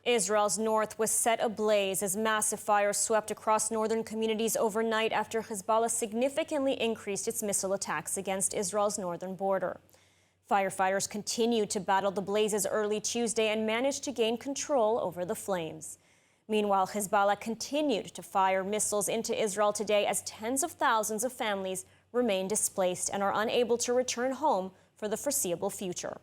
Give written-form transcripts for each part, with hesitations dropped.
Israel's north was set ablaze as massive fires swept across northern communities overnight after Hezbollah significantly increased its missile attacks against Israel's northern border. Firefighters continued to battle the blazes early Tuesday and managed to gain control over the flames. Meanwhile, Hezbollah continued to fire missiles into Israel today as tens of thousands of families remain displaced and are unable to return home for the foreseeable future.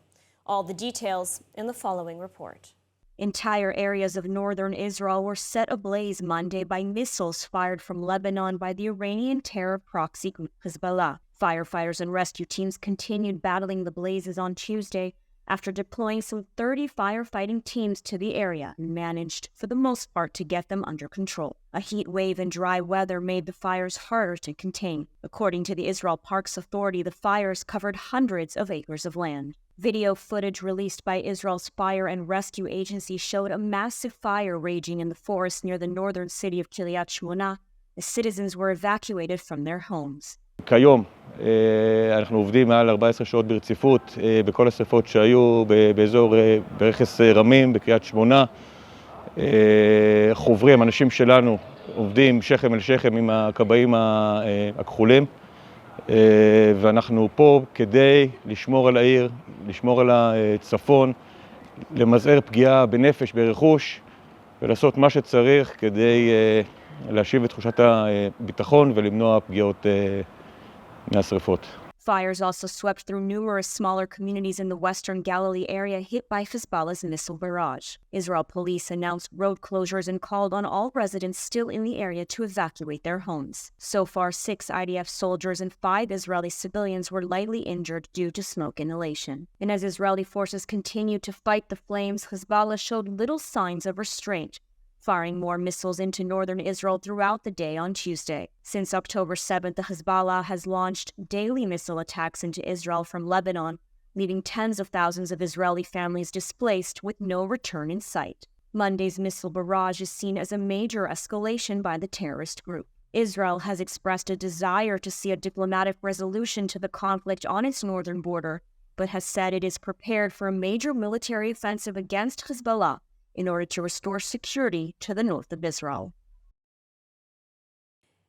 All the details in the following report. Entire areas of northern Israel were set ablaze Monday by missiles fired from Lebanon by the Iranian terror proxy group Hezbollah. Firefighters and rescue teams continued battling the blazes on Tuesday after deploying some 30 firefighting teams to the area and managed, for the most part, to get them under control. A heat wave and dry weather made the fires harder to contain. According to the Israel Parks Authority, the fires covered hundreds of acres of land. Video footage released by Israel's fire and rescue agency showed a massive fire raging in the forest near the northern city of Kiryat Shmona as citizens were evacuated from their homes. כיום אנחנו עובדים מעל 14 שעות ברציפות בכל השרפות שהיו באזור ברכס רמים בקריית שמונה. חוברים, אנשים שלנו עובדים שכם אל שכם עם הכבאים הכחולים. ואנחנו פה כדי לשמור על העיר, לשמור על הצפון, למזער פגיעה בנפש, ברכוש, ולעשות מה שצריך כדי להשיב את תחושת הביטחון ולמנוע פגיעות מהשרפות. Fires also swept through numerous smaller communities in the western Galilee area hit by Hezbollah's missile barrage. Israel police announced road closures and called on all residents still in the area to evacuate their homes. So far, 6 IDF soldiers and 5 Israeli civilians were lightly injured due to smoke inhalation. And as Israeli forces continued to fight the flames, Hezbollah showed little signs of restraint, firing more missiles into northern Israel throughout the day on Tuesday. Since October 7th, the Hezbollah has launched daily missile attacks into Israel from Lebanon, leaving tens of thousands of Israeli families displaced with no return in sight. Monday's missile barrage is seen as a major escalation by the terrorist group. Israel has expressed a desire to see a diplomatic resolution to the conflict on its northern border, but has said it is prepared for a major military offensive against Hezbollah in order to restore security to the north of Israel.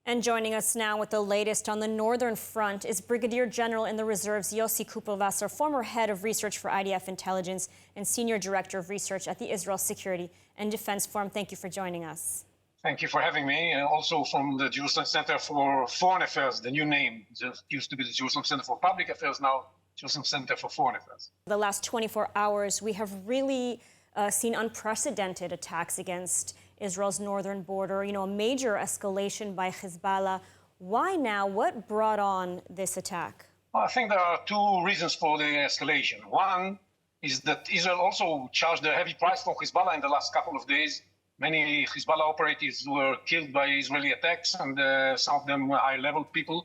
And joining us now with the latest on the northern front is Brigadier General in the Reserves Yossi Kupelwasser, former head of research for IDF intelligence and senior director of research at the Israel Security and Defense Forum. Thank you for joining us. Thank you for having me. And also from the Jerusalem Center for Foreign Affairs, the new name. It used to be the Jerusalem Center for Public Affairs, now Jerusalem Center for Foreign Affairs. The last 24 hours, we have really seen unprecedented attacks against Israel's northern border, a major escalation by Hezbollah. Why now? What brought on this attack? Well, I think there are 2 reasons for the escalation. One is that Israel also charged a heavy price for Hezbollah in the last couple of days. Many Hezbollah operatives were killed by Israeli attacks, and some of them were high-level people.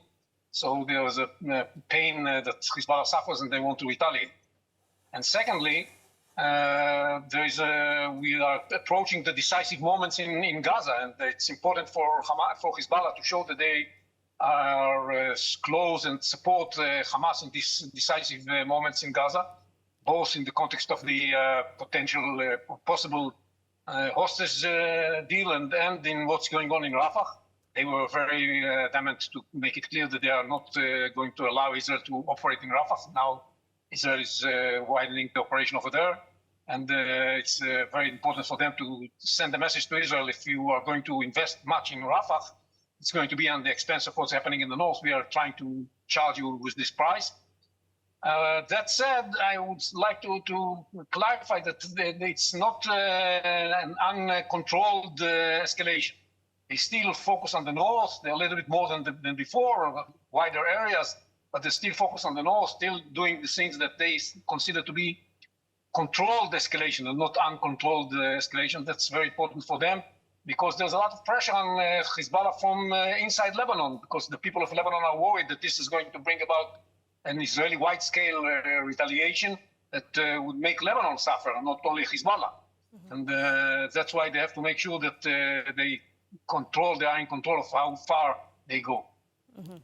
So there was a pain that Hezbollah suffers, and they want to retaliate. And secondly, we are approaching the decisive moments in Gaza, and it's important for Hezbollah to show that they are close and support Hamas in these decisive moments in Gaza, both in the context of the possible hostage deal and in what's going on in Rafah. They were very adamant to make it clear that they are not going to allow Israel to operate in Rafah. Now Israel is widening the operation over there. And it's very important for them to send a message to Israel: if you are going to invest much in Rafah, it's going to be on the expense of what's happening in the north. We are trying to charge you with this price. That said, I would like to clarify that it's not an uncontrolled escalation. They still focus on the north. They're a little bit more than before, wider areas, but they still focus on the north, still doing the things that they consider to be controlled escalation and not uncontrolled escalation. That's very important for them because there's a lot of pressure on Hezbollah from inside Lebanon, because the people of Lebanon are worried that this is going to bring about an Israeli wide-scale retaliation that would make Lebanon suffer, and not only Hezbollah. Mm-hmm. And that's why they have to make sure that they are in control of how far they go. Mm-hmm.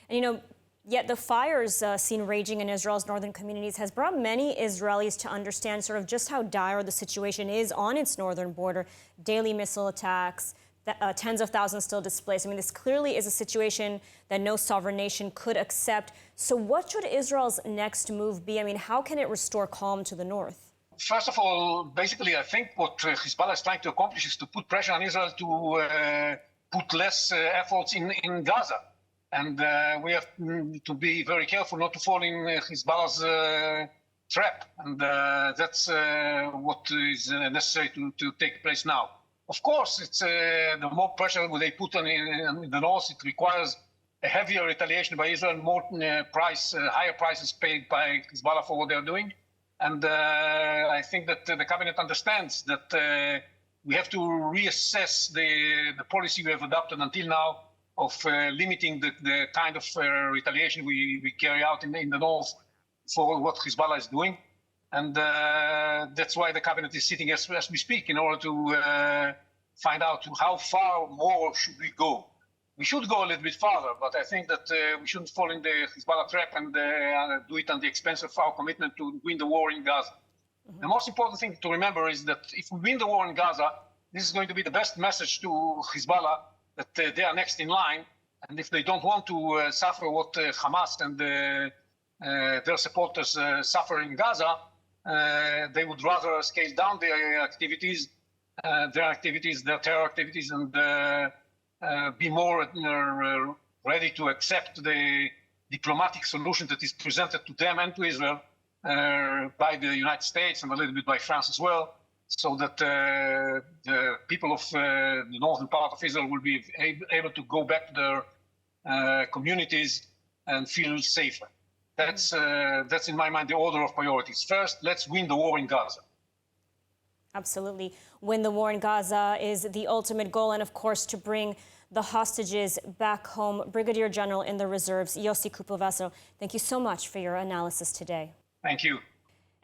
And Yet the fires seen raging in Israel's northern communities has brought many Israelis to understand sort of just how dire the situation is on its northern border. Daily missile attacks, tens of thousands still displaced. I mean, this clearly is a situation that no sovereign nation could accept. So what should Israel's next move be? I mean, how can it restore calm to the north? First of all, basically, I think what Hezbollah is trying to accomplish is to put pressure on Israel to put less efforts in Gaza. And we have to be very careful not to fall in Hezbollah's trap. And that's what is necessary to take place now. Of course, it's the more pressure they put on in the north, it requires a heavier retaliation by Israel, more higher prices paid by Hezbollah for what they're doing. And I think that the cabinet understands that we have to reassess the policy we have adopted until now of limiting the kind of retaliation we carry out in the north for what Hezbollah is doing. And that's why the cabinet is sitting as we speak in order to find out how far more should we go. We should go a little bit farther, but I think that we shouldn't fall in the Hezbollah trap and do it on the expense of our commitment to win the war in Gaza. Mm-hmm. The most important thing to remember is that if we win the war in Gaza, this is going to be the best message to Hezbollah that they are next in line. And if they don't want to suffer what Hamas and their supporters suffer in Gaza, they would rather scale down their activities, their terror activities, and be more ready to accept the diplomatic solution that is presented to them and to Israel by the United States and a little bit by France as well, so that the people of the northern part of Israel will be able to go back to their communities and feel safer. That's in my mind the order of priorities. First, let's win the war in Gaza. Absolutely. Win the war in Gaza is the ultimate goal, and of course to bring the hostages back home. Brigadier General in the Reserves, Yossi Kuplavassel, thank you so much for your analysis today. Thank you.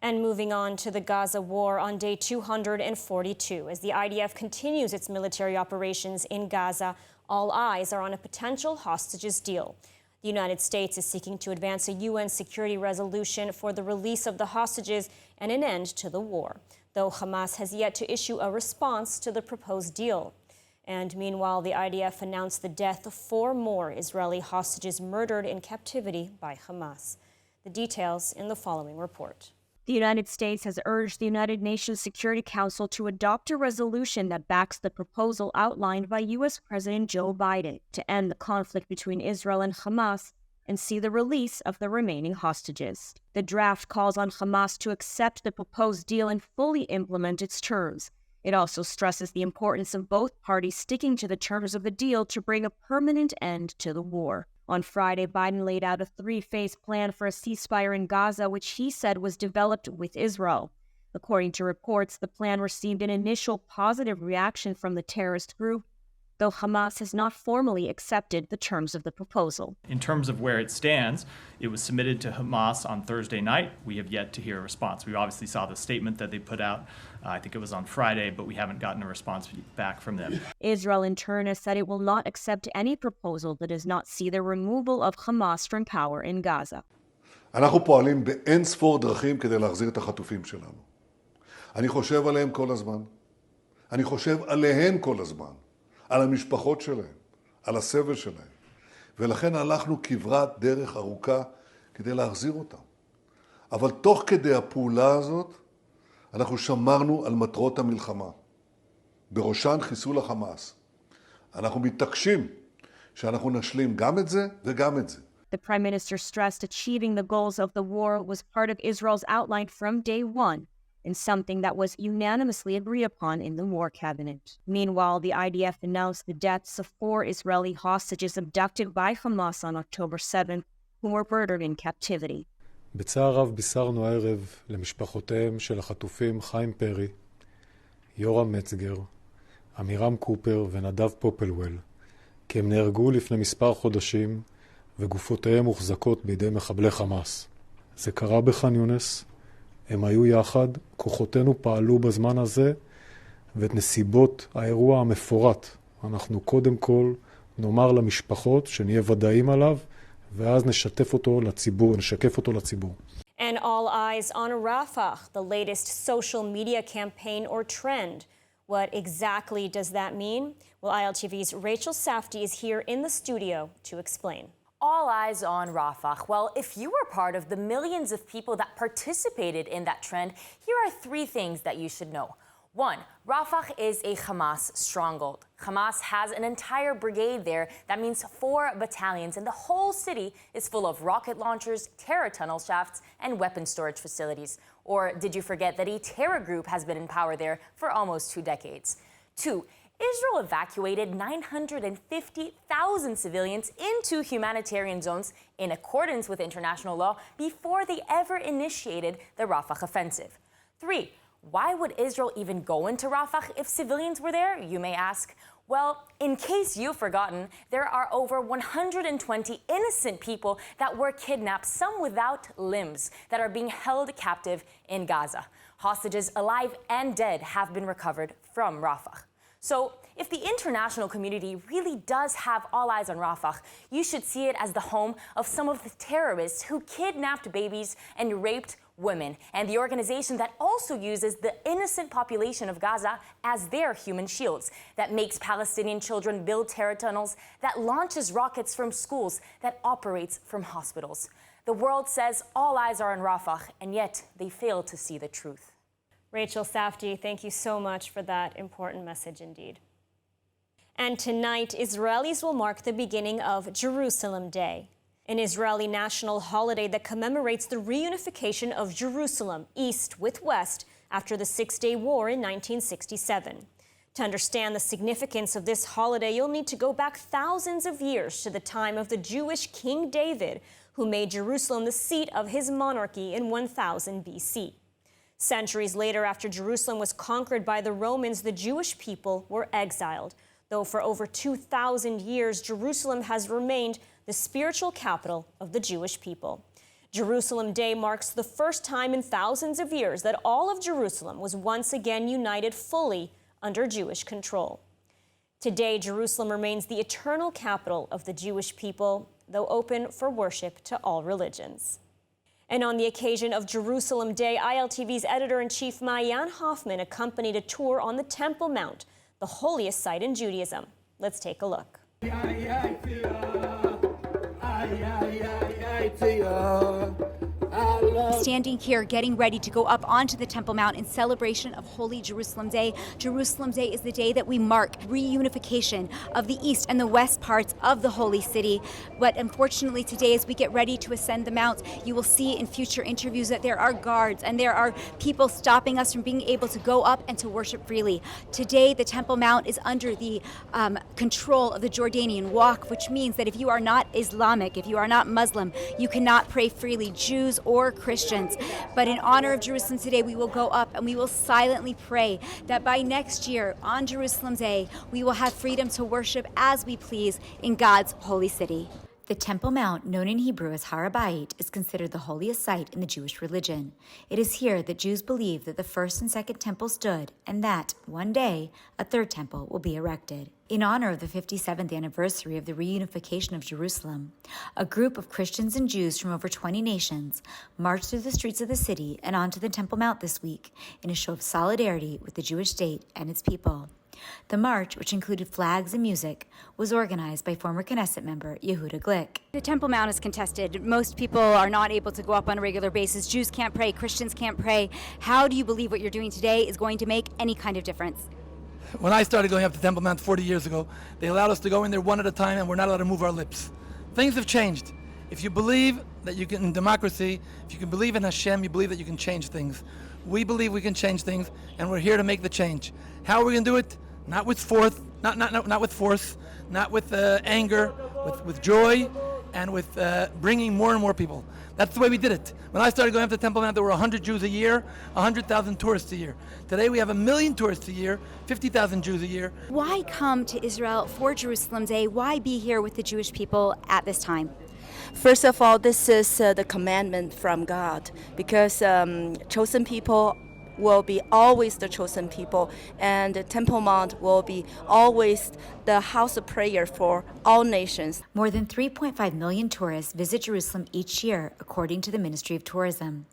And moving on to the Gaza war on day 242. As the IDF continues its military operations in Gaza, all eyes are on a potential hostages deal. The United States is seeking to advance a UN security resolution for the release of the hostages and an end to the war, though Hamas has yet to issue a response to the proposed deal. And meanwhile, the IDF announced the death of 4 more Israeli hostages murdered in captivity by Hamas. The details in the following report. The United States has urged the United Nations Security Council to adopt a resolution that backs the proposal outlined by U.S. President Joe Biden to end the conflict between Israel and Hamas and see the release of the remaining hostages. The draft calls on Hamas to accept the proposed deal and fully implement its terms. It also stresses the importance of both parties sticking to the terms of the deal to bring a permanent end to the war. On Friday, Biden laid out a 3-phase plan for a ceasefire in Gaza, which he said was developed with Israel. According to reports, the plan received an initial positive reaction from the terrorist group, though Hamas has not formally accepted the terms of the proposal. In terms of where it stands, it was submitted to Hamas on Thursday night. We have yet to hear a response. We obviously saw the statement that they put out, I think it was on Friday, but we haven't gotten a response back from them. Israel, in turn, has said it will not accept any proposal that does not see the removal of Hamas from power in Gaza. אנחנו פועלים באין ספור דרכים כדי להחזיר את החטופים שלנו. אני חושב עליהם כל הזמן. אני חושב עליהן כל הזמן. על המשפחות שלהם, על הסבל שלהם. ולכן הלכנו כברת דרך ארוכה כדי להחזיר אותם. אבל תוך כדי הפעולה הזאת, אנחנו שמרנו על מטרות המלחמה. בראשן חיסול החמאס. אנחנו מתעקשים שאנחנו נשלים גם את זה וגם את זה. The Prime Minister stressed achieving the goals of the war was part of Israel's outline from day one, and something that was unanimously agreed upon in the war cabinet. Meanwhile, the IDF announced the deaths of 4 Israeli hostages abducted by Hamas on October 7th, who were murdered in captivity. בצער רב בישרנו הערב למשפחותיהם של החטופים חיים פרי, יורם מצגר, אמירם קופר ונדב פופלוול, כי הם נהרגו לפני מספר חודשים וגופותיהם מוחזקות בידי מחבלי חמאס. זה קרה בח'אן יונס, הם היו יחד, כוחותינו פעלו בזמן הזה, ואת נסיבות האירוע המפורט אנחנו קודם כל נאמר למשפחות שנהיה ודאים עליו ואז נשקף אותו לציבור. And all eyes on Rafah, the latest social media campaign or trend. What exactly does that mean? Well, ILTV's Rachel Safdie is here in the studio to explain. All eyes on Rafah. Well, if you were part of the millions of people that participated in that trend, here are 3 things that you should know. 1, Rafah is a Hamas stronghold. Hamas has an entire brigade there. That means 4 battalions, and the whole city is full of rocket launchers, terror tunnel shafts, and weapon storage facilities. Or did you forget that a terror group has been in power there for almost 2 decades? 2, Israel evacuated 950,000 civilians into humanitarian zones in accordance with international law before they ever initiated the Rafah offensive. 3, why would Israel even go into Rafah if civilians were there, you may ask? Well, in case you've forgotten, there are over 120 innocent people that were kidnapped, some without limbs, that are being held captive in Gaza. Hostages alive and dead have been recovered from Rafah. So, if the international community really does have all eyes on Rafah, you should see it as the home of some of the terrorists who kidnapped babies and raped women, and the organization that also uses the innocent population of Gaza as their human shields, that makes Palestinian children build terror tunnels, that launches rockets from schools, that operates from hospitals. The world says all eyes are on Rafah, and yet they fail to see the truth. Rachel Safdie, thank you so much for that important message indeed. And tonight, Israelis will mark the beginning of Jerusalem Day, an Israeli national holiday that commemorates the reunification of Jerusalem, east with west, after the Six-Day War in 1967. To understand the significance of this holiday, you'll need to go back thousands of years to the time of the Jewish King David, who made Jerusalem the seat of his monarchy in 1000 BC. Centuries later, after Jerusalem was conquered by the Romans, the Jewish people were exiled. Though for over 2,000 years, Jerusalem has remained the spiritual capital of the Jewish people. Jerusalem Day marks the first time in thousands of years that all of Jerusalem was once again united fully under Jewish control. Today, Jerusalem remains the eternal capital of the Jewish people, though open for worship to all religions. And on the occasion of Jerusalem Day, ILTV's editor-in-chief Mayan Hoffman accompanied a tour on the Temple Mount, the holiest site in Judaism. Let's take a look. Standing here, getting ready to go up onto the Temple Mount in celebration of Holy Jerusalem Day. Jerusalem Day is the day that we mark reunification of the east and the west parts of the Holy City. But unfortunately today, as we get ready to ascend the Mount, you will see in future interviews that there are guards and there are people stopping us from being able to go up and to worship freely. Today, the Temple Mount is under the control of the Jordanian Waqf, which means that if you are not Islamic, if you are not Muslim, you cannot pray freely, Jews or Christians. But in honor of Jerusalem today, we will go up and we will silently pray that by next year, on Jerusalem Day, we will have freedom to worship as we please in God's holy city. The Temple Mount, known in Hebrew as Har HaBayit, is considered the holiest site in the Jewish religion. It is here that Jews believe that the first and second temple stood, and that, one day, a third temple will be erected. In honor of the 57th anniversary of the reunification of Jerusalem, a group of Christians and Jews from over 20 nations marched through the streets of the city and onto the Temple Mount this week in a show of solidarity with the Jewish state and its people. The march, which included flags and music, was organized by former Knesset member Yehuda Glick. The Temple Mount is contested. Most people are not able to go up on a regular basis. Jews can't pray, Christians can't pray. How do you believe what you're doing today is going to make any kind of difference? When I started going up to Temple Mount 40 years ago, they allowed us to go in there one at a time and we're not allowed to move our lips. Things have changed. If you believe that you can, in democracy, if you can believe in Hashem, you believe that you can change things. We believe we can change things, and we're here to make the change. How are we going to do it? Not with force, not with force, not with anger, with joy, and with bringing more and more people. That's the way we did it. When I started going up to Temple Mount, there were 100 Jews a year, 100,000 tourists a year. Today we have 1 million tourists a year, 50,000 Jews a year. Why come to Israel for Jerusalem Day? Why be here with the Jewish people at this time? First of all, this is the commandment from God, because chosen people will be always the chosen people, and the Temple Mount will be always the house of prayer for all nations. More than 3.5 million tourists visit Jerusalem each year, according to the Ministry of Tourism.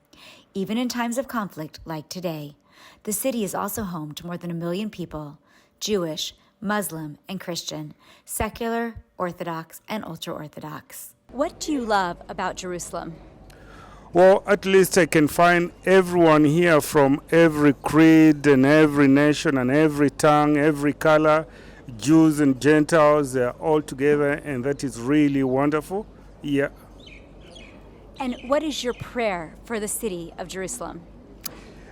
Even in times of conflict like today, the city is also home to more than 1 million people, Jewish, Muslim, and Christian, secular, Orthodox, and ultra-Orthodox. What do you love about Jerusalem? Well, at least I can find everyone here from every creed and every nation and every tongue, every color, Jews and Gentiles, they're all together, and that is really wonderful. Yeah. And what is your prayer for the city of Jerusalem?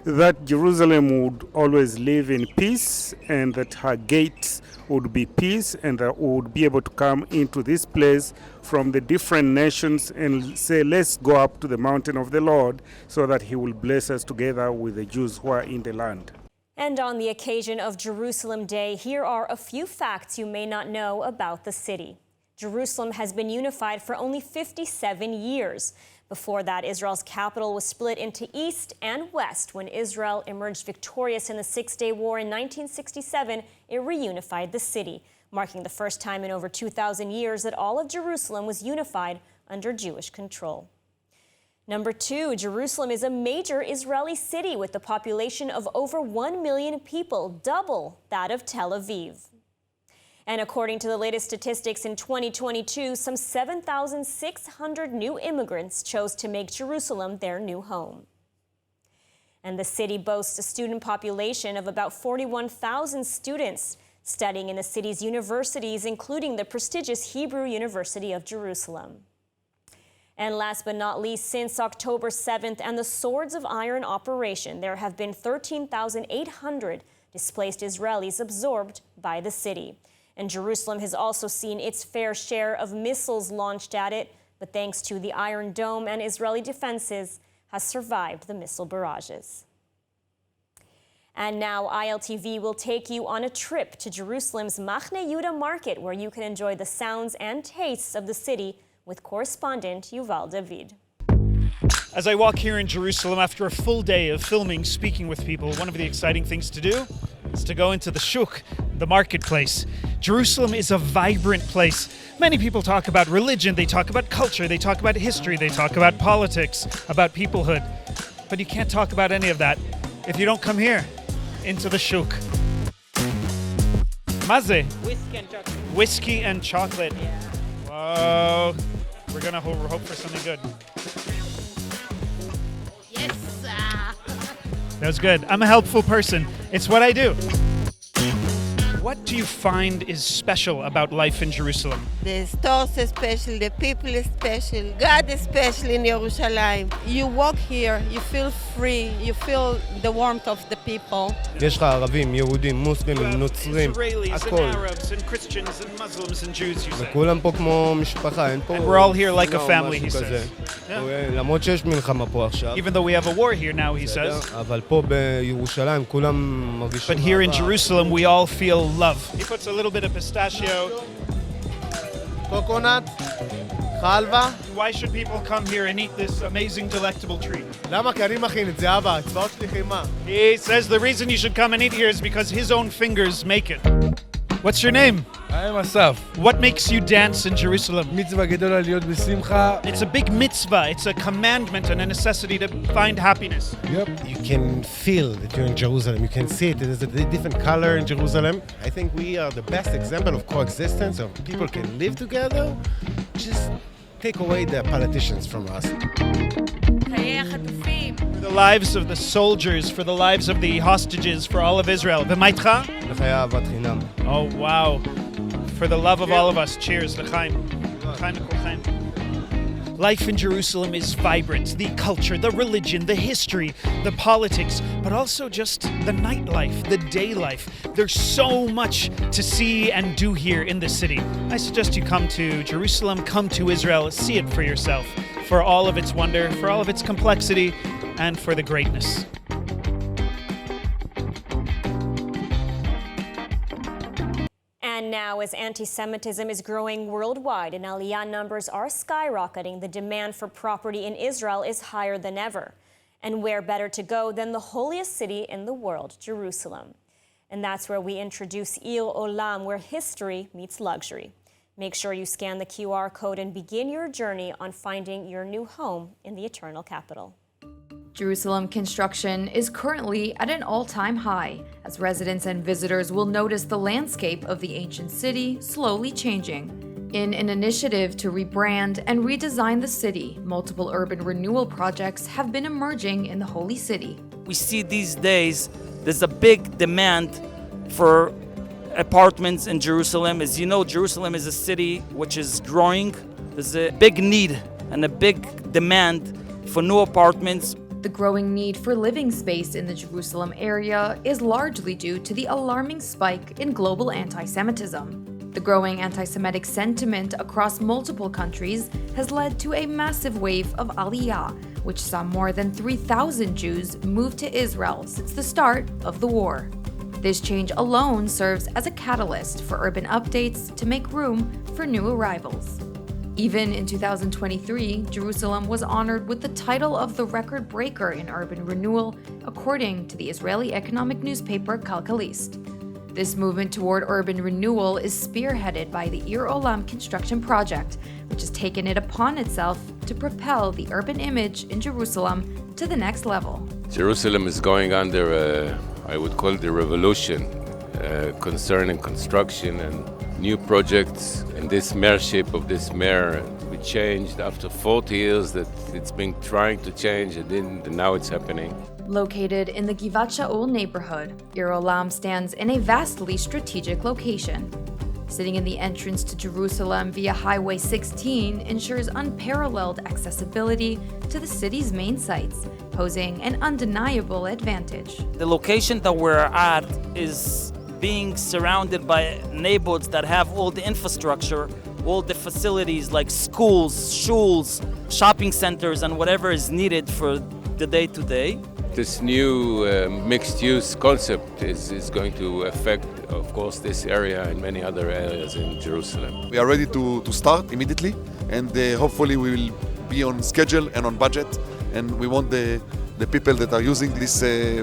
That Jerusalem would always live in peace, and that her gates would be peace, and that we would be able to come into this place from the different nations and say, let's go up to the mountain of the Lord, so that he will bless us together with the Jews who are in the land. And on the occasion of Jerusalem Day, here are a few facts you may not know about the city. Jerusalem has been unified for only 57 years. Before that, Israel's capital was split into east and west. When Israel emerged victorious in the Six-Day War in 1967, it reunified the city, marking the first time in over 2,000 years that all of Jerusalem was unified under Jewish control. Number 2, Jerusalem is a major Israeli city with a population of over 1 million people, double that of Tel Aviv. And according to the latest statistics in 2022, some 7,600 new immigrants chose to make Jerusalem their new home. And the city boasts a student population of about 41,000 students studying in the city's universities, including the prestigious Hebrew University of Jerusalem. And last but not least, since October 7th and the Swords of Iron operation, there have been 13,800 displaced Israelis absorbed by the city. And Jerusalem has also seen its fair share of missiles launched at it, but thanks to the Iron Dome and Israeli defenses, has survived the missile barrages. And now ILTV will take you on a trip to Jerusalem's Mahane Yehuda market, where you can enjoy the sounds and tastes of the city with correspondent Yuval David. As I walk here in Jerusalem after a full day of filming, speaking with people, one of the exciting things to do is to go into the shuk, the marketplace. Jerusalem is a vibrant place. Many people talk about religion, they talk about culture, they talk about history, they talk about politics, about peoplehood. But you can't talk about any of that if you don't come here, into the shuk. Maze? Whiskey and chocolate. Whiskey and chocolate. Yeah. Whoa. We're gonna hope for something good. Yes. That was good. I'm a helpful person. It's what I do. What do you find is special about life in Jerusalem? The stores is special, the people is special, God is special in Jerusalem. You walk here, you feel free, you feel the warmth of the people. יש לך ערבים, יהודים, מוסלמים, נוצרים, הכל. And Arabs and Christians and Muslims and Jews, you say. וכולם פה כמו משפחה, אין פה... And we're all here like a family, he says. למרות שיש מלחמה פה עכשיו. Even though we have a war here now, he says. אבל פה בירושלים כולם מרגישים... But here in Jerusalem, we all feel love. He puts a little bit of pistachio. Coconut, halva. Why should people come here and eat this amazing, delectable treat? למה? כי אני מכין את זה, אבא, הצבעות שלי חימה. He says the reason you should come and eat here is because his own fingers make it. What's your name? I am Asaf. What makes you dance in Jerusalem? מצווה גדולה להיות בשמחה. It's a big mitzvah. It's a commandment and a necessity to find happiness. Yep. You can feel that you're in Jerusalem. You can see it. There's a different color in Jerusalem. I think we are the best example of coexistence, of people can live together. Just take away the politicians from us. For the lives of the soldiers, for the lives of the hostages, for all of Israel. V'maitcha? Oh, wow. For the love of all of us. Cheers. L'chaim. L'chaim l'kolchaim. Life in Jerusalem is vibrant. The culture, the religion, the history, the politics, but also just the nightlife, the day life. There's so much to see and do here in the city. I suggest you come to Jerusalem, come to Israel, see it for yourself, for all of its wonder, for all of its complexity, and for the greatness. And now, as anti-Semitism is growing worldwide and Aliyah numbers are skyrocketing, the demand for property in Israel is higher than ever. And where better to go than the holiest city in the world, Jerusalem? And that's where we introduce Il Olam, where history meets luxury. Make sure you scan the QR code and begin your journey on finding your new home in the eternal capital. Jerusalem construction is currently at an all-time high, as residents and visitors will notice the landscape of the ancient city slowly changing. In an initiative to rebrand and redesign the city, multiple urban renewal projects have been emerging in the Holy City. We see these days there's a big demand for apartments in Jerusalem. As you know, Jerusalem is a city which is growing. There's a big need and a big demand for new apartments. The growing need for living space in the Jerusalem area is largely due to the alarming spike in global anti-Semitism. The growing anti-Semitic sentiment across multiple countries has led to a massive wave of Aliyah, which saw more than 3,000 Jews move to Israel since the start of the war. This change alone serves as a catalyst for urban updates to make room for new arrivals. Even in 2023, Jerusalem was honored with the title of the record breaker in urban renewal, according to the Israeli economic newspaper Kalkalist. This movement toward urban renewal is spearheaded by the Ir Olam construction project, which has taken it upon itself to propel the urban image in Jerusalem to the next level. Jerusalem is going under I would call it a revolution concerning construction and new projects. And this mayorship of this mayor, we changed after 40 years that it's been trying to change. It didn't, and now it's happening. Located in the Givat Shaul neighborhood, Ir Olam stands in a vastly strategic location. Sitting in the entrance to Jerusalem via Highway 16 ensures unparalleled accessibility to the city's main sites, posing an undeniable advantage. The location that we're at is being surrounded by neighborhoods that have all the infrastructure, all the facilities like schools, shuls, shopping centers, and whatever is needed for the day-to-day. This new mixed-use concept is going to affect, of course, this area and many other areas in Jerusalem. We are ready to start immediately, and hopefully we will be on schedule and on budget, and we want the people that are using this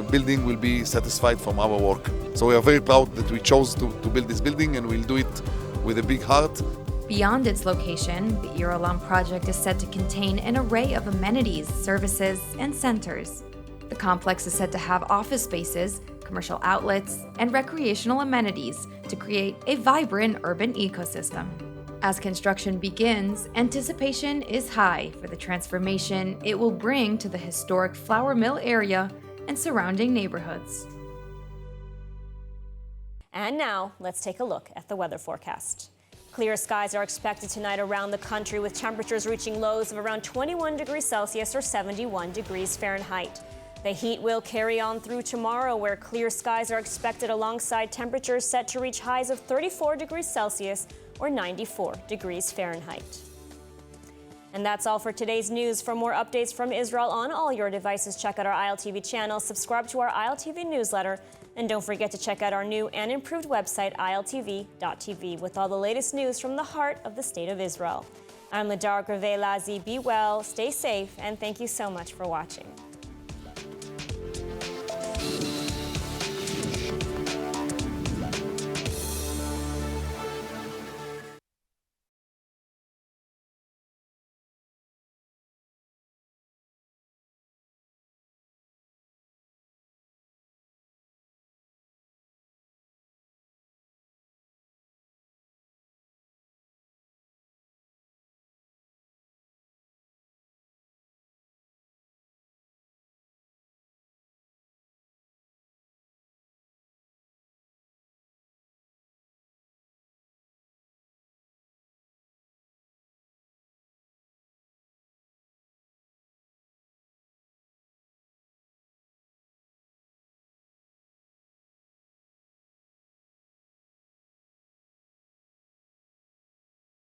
building will be satisfied from our work. So we are very proud that we chose to build this building, and we'll do it with a big heart. Beyond its location, the Ir Olam project is set to contain an array of amenities, services, and centers. The complex is said to have office spaces, commercial outlets, and recreational amenities to create a vibrant urban ecosystem. As construction begins, anticipation is high for the transformation it will bring to the historic flour mill area and surrounding neighborhoods. And now, let's take a look at the weather forecast. Clear skies are expected tonight around the country, with temperatures reaching lows of around 21 degrees Celsius or 71 degrees Fahrenheit. The heat will carry on through tomorrow, where clear skies are expected alongside temperatures set to reach highs of 34 degrees Celsius or 94 degrees Fahrenheit. And that's all for today's news. For more updates from Israel on all your devices, check out our ILTV channel, subscribe to our ILTV newsletter, and don't forget to check out our new and improved website, ILTV.tv, with all the latest news from the heart of the State of Israel. I'm Ladar Grave Lazi. Be well, stay safe, and thank you so much for watching.